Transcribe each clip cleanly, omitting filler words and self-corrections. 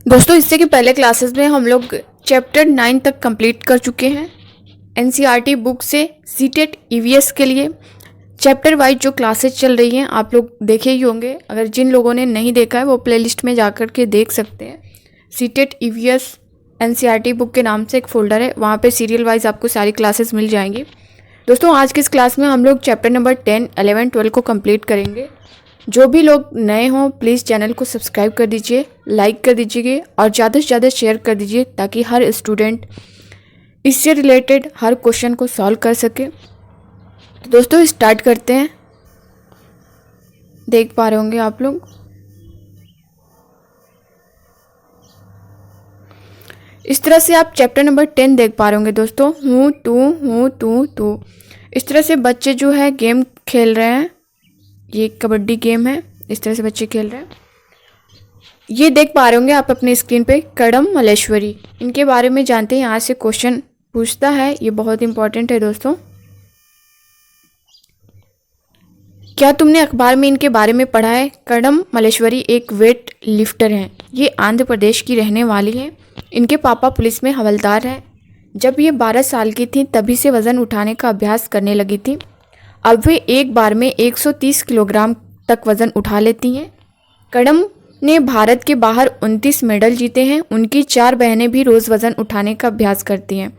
दोस्तों इससे कि पहले क्लासेस में हम लोग चैप्टर 9 तक कंप्लीट कर चुके हैं। एनसीईआरटी बुक से सीटेट ईवीएस के लिए चैप्टर वाइज जो क्लासेस चल रही हैं आप लोग देखे ही होंगे। अगर जिन लोगों ने नहीं देखा है वो प्लेलिस्ट में जाकर के देख सकते हैं। सीटेट ईवीएस एनसीईआरटी बुक के नाम से एक फ़ोल्डर है, वहाँ पे सीरियल वाइज आपको सारी क्लासेस मिल जाएंगी। दोस्तों आज की इस क्लास में हम लोग चैप्टर नंबर 10, 11, 12 को कंप्लीट करेंगे। जो भी लोग नए हों प्लीज़ चैनल को सब्सक्राइब कर दीजिए, लाइक कर दीजिए और ज़्यादा से ज़्यादा शेयर कर दीजिए ताकि हर स्टूडेंट इससे रिलेटेड हर क्वेश्चन को सॉल्व कर सके। तो दोस्तों स्टार्ट करते हैं। देख पा रहे होंगे आप लोग, इस तरह से आप चैप्टर नंबर 10 देख पा रहे होंगे दोस्तों। हूँ तू इस तरह से बच्चे जो है गेम खेल रहे हैं। ये कबड्डी गेम है, इस तरह से बच्चे खेल रहे हैं। ये देख पा रहे होंगे आप अपनी स्क्रीन पे कड़म मल्लेश्वरी, इनके बारे में जानते हैं। यहाँ से क्वेश्चन पूछता है, ये बहुत इंपॉर्टेंट है दोस्तों। क्या तुमने अखबार में इनके बारे में पढ़ा है? कड़म मल्लेश्वरी एक वेट लिफ्टर हैं। ये आंध्र प्रदेश की रहने वाली हैं। इनके पापा पुलिस में हवलदार हैं। जब ये 12 साल की थी तभी से वज़न उठाने का अभ्यास करने लगी थी। अब वे एक बार में 130 किलोग्राम तक वज़न उठा लेती हैं। कड़म ने भारत के बाहर 29 मेडल जीते हैं। उनकी 4 बहनें भी रोज़ वज़न उठाने का अभ्यास करती हैं।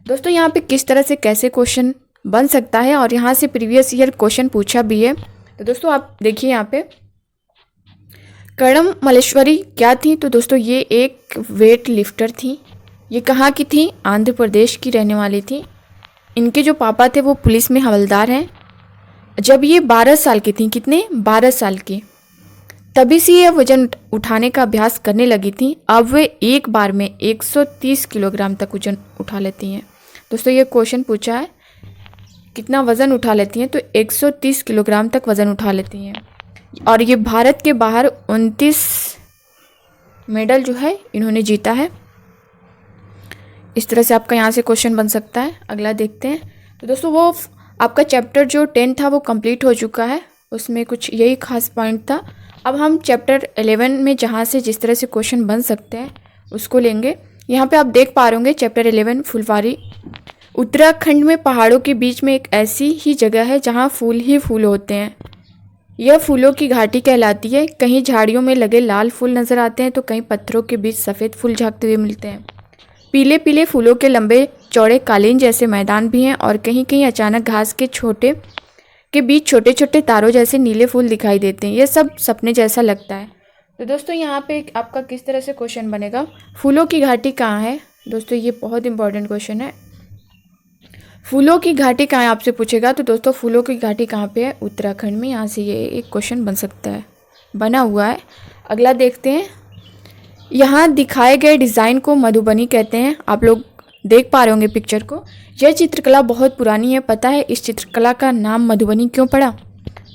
दोस्तों यहाँ पे किस तरह से कैसे क्वेश्चन बन सकता है और यहाँ से प्रीवियस ईयर क्वेश्चन पूछा भी है। तो दोस्तों आप देखिए यहाँ पे कड़म मल्लेश्वरी क्या थी? तो दोस्तों ये एक वेट लिफ्टर थी। ये कहाँ की थी? आंध्र प्रदेश की रहने वाली थी। इनके जो पापा थे वो पुलिस में हवलदार हैं। जब ये 12 साल की थी, कितने? 12 साल की, तभी से ये वजन उठाने का अभ्यास करने लगी थी। अब वे एक बार में 130 किलोग्राम तक वजन उठा लेती हैं। दोस्तों ये क्वेश्चन पूछा है कितना वज़न उठा लेती हैं, तो 130 किलोग्राम तक वज़न उठा लेती हैं। और ये भारत के बाहर 29 मेडल जो है इन्होंने जीता है। इस तरह से आपका यहाँ से क्वेश्चन बन सकता है। अगला देखते हैं। तो दोस्तों वो आपका चैप्टर जो 10 था वो कंप्लीट हो चुका है, उसमें कुछ यही खास पॉइंट था। अब हम चैप्टर 11 में जहाँ से जिस तरह से क्वेश्चन बन सकते हैं उसको लेंगे। यहाँ पे आप देख पा रहे होंगे चैप्टर 11 फुलवारी। उत्तराखंड में पहाड़ों के बीच में एक ऐसी ही जगह है जहाँ फूल ही फूल होते हैं। यह फूलों की घाटी कहलाती है। कहीं झाड़ियों में लगे लाल फूल नज़र आते हैं तो कहीं पत्थरों के बीच सफ़ेद फूल झांकते हुए मिलते हैं। पीले पीले फूलों के लंबे चौड़े कालीन जैसे मैदान भी हैं और कहीं कहीं अचानक घास के बीच छोटे छोटे तारों जैसे नीले फूल दिखाई देते हैं। यह सब सपने जैसा लगता है। तो दोस्तों यहाँ पे आपका किस तरह से क्वेश्चन बनेगा? फूलों की घाटी कहाँ है? दोस्तों ये बहुत इंपॉर्टेंट क्वेश्चन है। फूलों की घाटी कहाँ है आपसे पूछेगा, तो दोस्तों फूलों की घाटी कहाँ पे है? उत्तराखंड में। यहाँ से ये एक क्वेश्चन बन सकता है, बना हुआ है। अगला देखते हैं। यहाँ दिखाए गए डिज़ाइन को मधुबनी कहते हैं। आप लोग देख पा रहे होंगे पिक्चर को। यह चित्रकला बहुत पुरानी है। पता है इस चित्रकला का नाम मधुबनी क्यों पड़ा?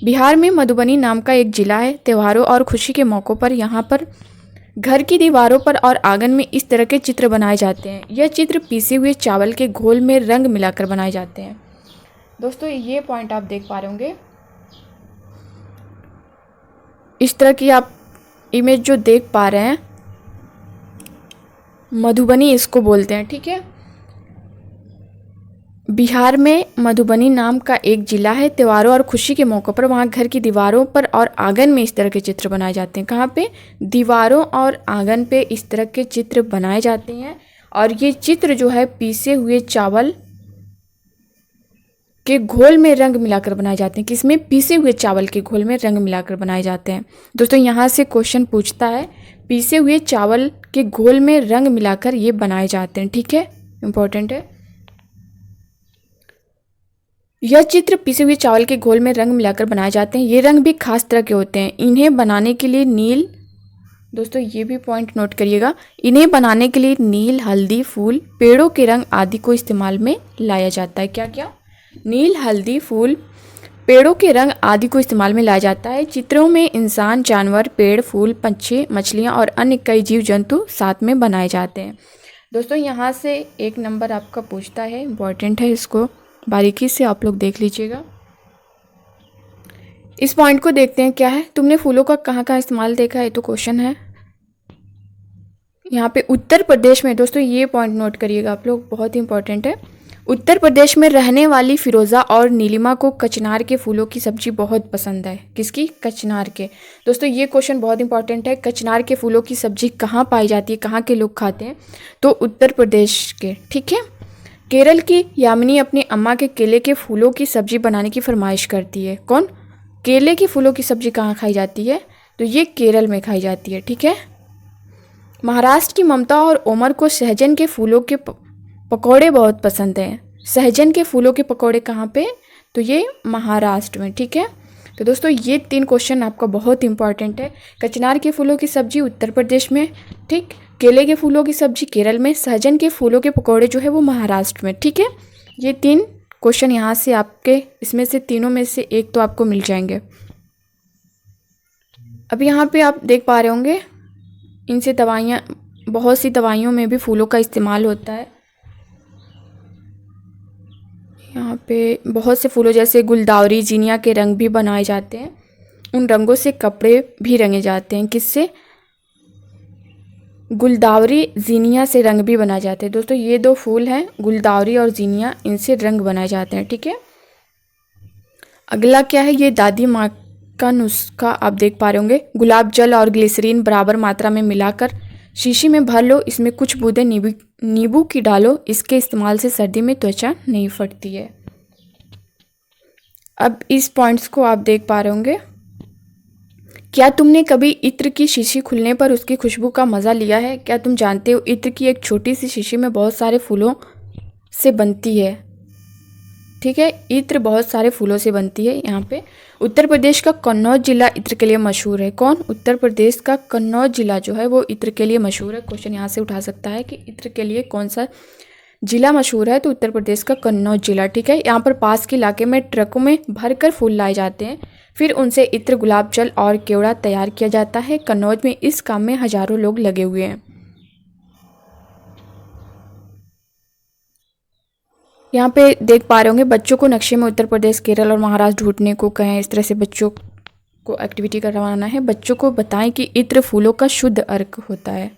बिहार में मधुबनी नाम का एक ज़िला है। त्योहारों और खुशी के मौक़ों पर यहाँ पर घर की दीवारों पर और आंगन में इस तरह के चित्र बनाए जाते हैं। यह चित्र पीसे हुए चावल के घोल में रंग मिलाकर बनाए जाते हैं। दोस्तों ये पॉइंट आप देख पा रहे होंगे। इस तरह की आप इमेज जो देख पा रहे हैं, मधुबनी इसको बोलते हैं, ठीक है। बिहार में मधुबनी नाम का एक ज़िला है। त्योहारों और खुशी के मौक़ों पर वहाँ घर की दीवारों पर और आंगन में इस तरह के चित्र बनाए जाते हैं। कहाँ पे? दीवारों और आंगन पे इस तरह के चित्र बनाए जाते हैं। और ये चित्र जो है पीसे हुए चावल के घोल में रंग मिलाकर बनाए जाते हैं। किसमें? पीसे हुए चावल के घोल में रंग मिलाकर बनाए जाते हैं। दोस्तों यहाँ से क्वेश्चन पूछता है, पीसे हुए चावल के घोल में रंग मिलाकर ये बनाए जाते हैं, ठीक है, इंपॉर्टेंट है। यह चित्र पीसे हुए चावल के घोल में रंग मिलाकर बनाए जाते हैं। ये रंग भी खास तरह के होते हैं। इन्हें बनाने के लिए नील, दोस्तों ये भी पॉइंट नोट करिएगा, इन्हें बनाने के लिए नील, हल्दी, फूल, पेड़ों के रंग आदि को इस्तेमाल में लाया जाता है। क्या क्या? नील, हल्दी, फूल, पेड़ों के रंग आदि को इस्तेमाल में लाया जाता है। चित्रों में इंसान, जानवर, पेड़, फूल, पंछी, मछलियाँ और अन्य कई जीव जंतु साथ में बनाए जाते हैं। दोस्तों यहाँ से एक नंबर आपका पूछता है, इम्पॉर्टेंट है, इसको बारीकी से आप लोग देख लीजिएगा। इस पॉइंट को देखते हैं क्या है। तुमने फूलों का कहाँ कहाँ इस्तेमाल देखा है? तो क्वेश्चन है। यहाँ पे उत्तर प्रदेश में, दोस्तों ये पॉइंट नोट करिएगा आप लोग, बहुत ही इंपॉर्टेंट है। उत्तर प्रदेश में रहने वाली फिरोज़ा और नीलिमा को कचनार के फूलों की सब्जी बहुत पसंद है। किसकी? कचनार के। दोस्तों ये क्वेश्चन बहुत इंपॉर्टेंट है। कचनार के फूलों की सब्जी कहाँ पाई जाती है, कहाँ के लोग खाते हैं? तो उत्तर प्रदेश के। ठीक है। केरल की यामिनी अपनी अम्मा के केले के फूलों की सब्जी बनाने की फरमाइश करती है। कौन? केले की फूलों की सब्जी कहाँ खाई जाती है? तो ये केरल में खाई जाती है। ठीक है। महाराष्ट्र की ममता और ओमर को सहजन के फूलों के पकौड़े बहुत पसंद हैं। सहजन के फूलों के पकौड़े कहाँ पे? तो ये महाराष्ट्र में। ठीक है। तो दोस्तों ये 3 क्वेश्चन आपका बहुत इंपॉर्टेंट है। कचनार के फूलों की सब्जी उत्तर प्रदेश में, ठीक, केले के फूलों की सब्जी केरल में, सहजन के फूलों के पकौड़े जो है वो महाराष्ट्र में। ठीक है। ये 3 क्वेश्चन यहाँ से आपके, इसमें से तीनों में से एक तो आपको मिल जाएंगे। अब यहाँ पे आप देख पा रहे होंगे, इनसे दवाइयाँ, बहुत सी दवाइयों में भी फूलों का इस्तेमाल होता है। यहाँ पे बहुत से फूलों जैसे गुलदावरी, जीनिया के रंग भी बनाए जाते हैं। उन रंगों से कपड़े भी रंगे जाते हैं। किससे? गुलदावरी, जीनिया से रंग भी बनाए जाते हैं। दोस्तों ये 2 फूल हैं, गुलदावरी और जीनिया, इनसे रंग बनाए जाते हैं। ठीक है। अगला क्या है? ये दादी माँ का नुस्खा आप देख पा रहे होंगे। गुलाब जल और ग्लिसरीन बराबर मात्रा में मिलाकर शीशी में भर लो, इसमें कुछ बूंदें नींबू की डालो। इसके इस्तेमाल से सर्दी में त्वचा नहीं फटती है। अब इस पॉइंट्स को आप देख पा रहे होंगे। क्या तुमने कभी इत्र की शीशी खुलने पर उसकी खुशबू का मज़ा लिया है? क्या तुम जानते हो इत्र की एक छोटी सी शीशी में बहुत सारे फूलों से बनती है। ठीक है। इत्र बहुत सारे फूलों से बनती है। यहाँ पे उत्तर प्रदेश का कन्नौज जिला इत्र के लिए मशहूर है। कौन? उत्तर प्रदेश का कन्नौज जिला जो है वो इत्र के लिए मशहूर है। क्वेश्चन यहाँ से उठा सकता है कि इत्र के लिए कौन सा जिला मशहूर है? तो उत्तर प्रदेश का कन्नौज जिला। ठीक है। यहाँ पर पास के इलाके में ट्रकों में भरकर फूल लाए जाते हैं, फिर उनसे इत्र, गुलाब जल और केवड़ा तैयार किया जाता है। कन्नौज में इस काम में हजारों लोग लगे हुए हैं। यहाँ पे देख पा रहे होंगे, बच्चों को नक्शे में उत्तर प्रदेश, केरल और महाराष्ट्र ढूंढने को कहें। इस तरह से बच्चों को एक्टिविटी करवाना है। बच्चों को बताएं कि इत्र फूलों का शुद्ध अर्क होता है।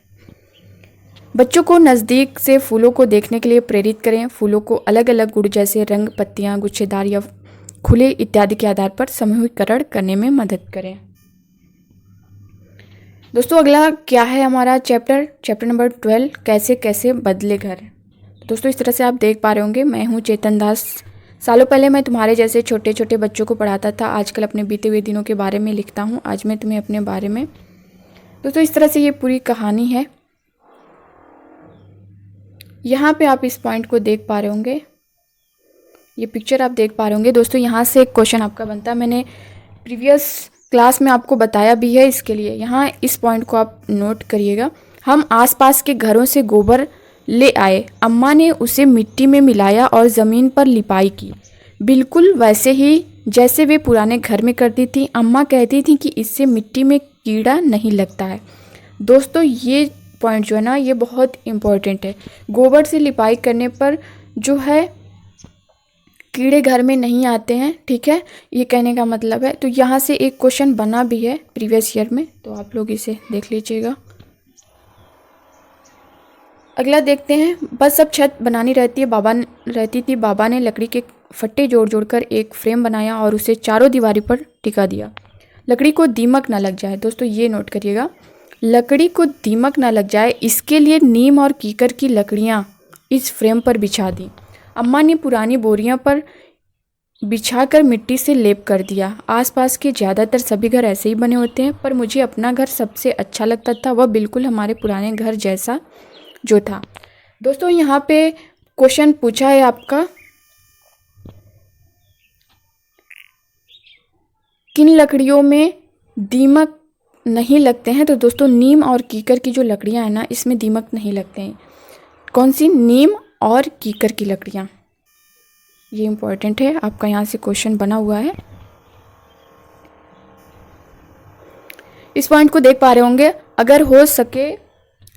बच्चों को नज़दीक से फूलों को देखने के लिए प्रेरित करें। फूलों को अलग अलग गुण जैसे रंग, पत्तियाँ, गुच्छेदार या खुले इत्यादि के आधार पर समूहीकरण करने में मदद करें। दोस्तों अगला क्या है हमारा चैप्टर नंबर 12, कैसे कैसे बदले घर। दोस्तों इस तरह से आप देख पा रहे होंगे, मैं हूँ चेतन दास। सालों पहले मैं तुम्हारे जैसे छोटे छोटे बच्चों को पढ़ाता था। आजकल अपने बीते हुए दिनों के बारे में लिखता हूँ। आज मैं तुम्हें अपने बारे में। दोस्तों इस तरह से ये पूरी कहानी है। यहाँ पे आप इस पॉइंट को देख पा रहे होंगे, ये पिक्चर आप देख पा रहे होंगे। दोस्तों यहाँ से एक क्वेश्चन आपका बनता है, मैंने प्रीवियस क्लास में आपको बताया भी है। इसके लिए यहाँ इस पॉइंट को आप नोट करिएगा। हम आसपास के घरों से गोबर ले आए। अम्मा ने उसे मिट्टी में मिलाया और ज़मीन पर लिपाई की, बिल्कुल वैसे ही जैसे वे पुराने घर में करती थी। अम्मा कहती थी कि इससे मिट्टी में कीड़ा नहीं लगता है। दोस्तों ये पॉइंट जो है ना, ये बहुत इम्पोर्टेंट है। गोबर से लिपाई करने पर जो है कीड़े घर में नहीं आते हैं। ठीक है, ये कहने का मतलब है। तो यहाँ से एक क्वेश्चन बना भी है प्रीवियस ईयर में, तो आप लोग इसे देख लीजिएगा। अगला देखते हैं। बस अब छत बनानी रहती थी। बाबा ने लकड़ी के फट्टे जोड़ जोड़कर एक फ्रेम बनाया और उसे चारों दीवारी पर टिका दिया, लकड़ी को दीमक ना लग जाए। दोस्तों ये नोट करिएगा, लकड़ी को दीमक ना लग जाए, इसके लिए नीम और कीकर की लकड़ियाँ इस फ्रेम पर बिछा दी। अम्मा ने पुरानी बोरियां पर बिछाकर मिट्टी से लेप कर दिया। आसपास के ज़्यादातर सभी घर ऐसे ही बने होते हैं, पर मुझे अपना घर सबसे अच्छा लगता था। वह बिल्कुल हमारे पुराने घर जैसा जो था। दोस्तों यहाँ पे क्वेश्चन पूछा है आपका, किन लकड़ियों में दीमक नहीं लगते हैं? तो दोस्तों नीम और कीकर की जो लकड़ियाँ हैं ना, इसमें दीमक नहीं लगते हैं। कौन सी? नीम और कीकर की लकड़ियाँ। ये इंपॉर्टेंट है, आपका यहाँ से क्वेश्चन बना हुआ है। इस पॉइंट को देख पा रहे होंगे। अगर हो सके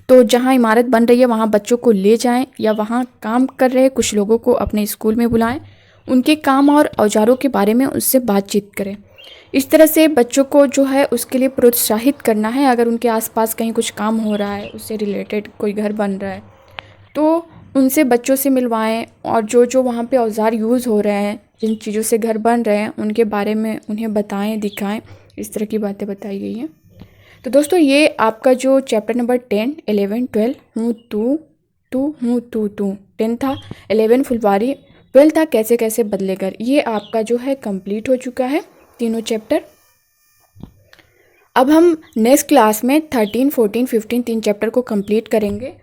तो जहाँ इमारत बन रही है वहाँ बच्चों को ले जाएं, या वहाँ काम कर रहे कुछ लोगों को अपने स्कूल में बुलाएं, उनके काम और औजारों के बारे में उससे बातचीत करें। इस तरह से बच्चों को जो है उसके लिए प्रोत्साहित करना है। अगर उनके आसपास कहीं कुछ काम हो रहा है, उससे रिलेटेड कोई घर बन रहा है, तो उनसे बच्चों से मिलवाएं और जो जो वहाँ पे औज़ार यूज़ हो रहे हैं, जिन चीज़ों से घर बन रहे हैं, उनके बारे में उन्हें बताएं, दिखाएं। इस तरह की बातें बताई गई हैं। तो दोस्तों ये आपका जो चैप्टर नंबर 10, 11, 12 हूँ तू 10 था, 11 फुलवारी, 12 था कैसे कैसे बदले घर, ये आपका जो है कंप्लीट हो चुका है तीनों चैप्टर। अब हम नेक्स्ट क्लास में 13, 14, 15 तीन चैप्टर को कंप्लीट करेंगे।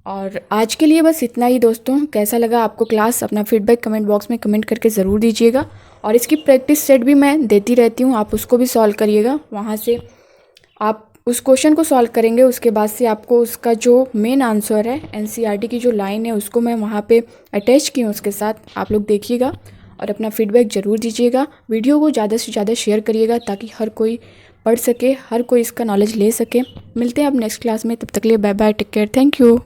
और आज के लिए बस इतना ही दोस्तों। कैसा लगा आपको क्लास, अपना फीडबैक कमेंट बॉक्स में कमेंट करके ज़रूर दीजिएगा। और इसकी प्रैक्टिस सेट भी मैं देती रहती हूँ, आप उसको भी सॉल्व करिएगा। वहाँ से आप उस क्वेश्चन को सॉल्व करेंगे, उसके बाद से आपको उसका जो मेन आंसर है, एनसीईआरटी की जो लाइन है, उसको मैं वहाँ पे अटैच की हूँ, उसके साथ आप लोग देखिएगा और अपना फीडबैक ज़रूर दीजिएगा। वीडियो को ज़्यादा से ज़्यादा शेयर करिएगा ताकि हर कोई पढ़ सके, हर कोई इसका नॉलेज ले सके। मिलते हैं अब नेक्स्ट क्लास में, तब तक के लिए bye bye, take care, thank you.